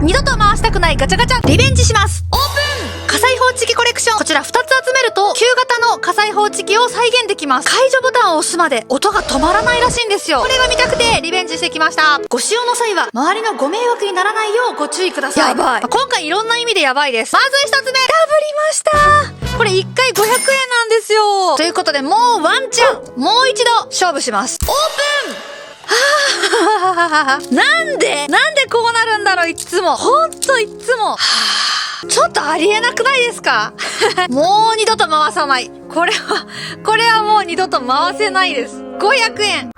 二度と回したくないガチャガチャリベンジします。オープン火災報知器コレクション。こちら2つ集めると旧型の火災報知器を再現できます。解除ボタンを押すまで音が止まらないらしいんですよ。これが見たくてリベンジしてきました。ご使用の際は周りのご迷惑にならないようご注意ください。やばい。今回いろんな意味でやばいです。まず1つ目、ダブりました。これ1回500円なんですよ。ということでもうワンチャンもう一度勝負します。オープンなんでこうなるんだろう。いつもほんといつもちょっとありえなくないですかもう二度と回さない。これはもう二度と回せないです。500円。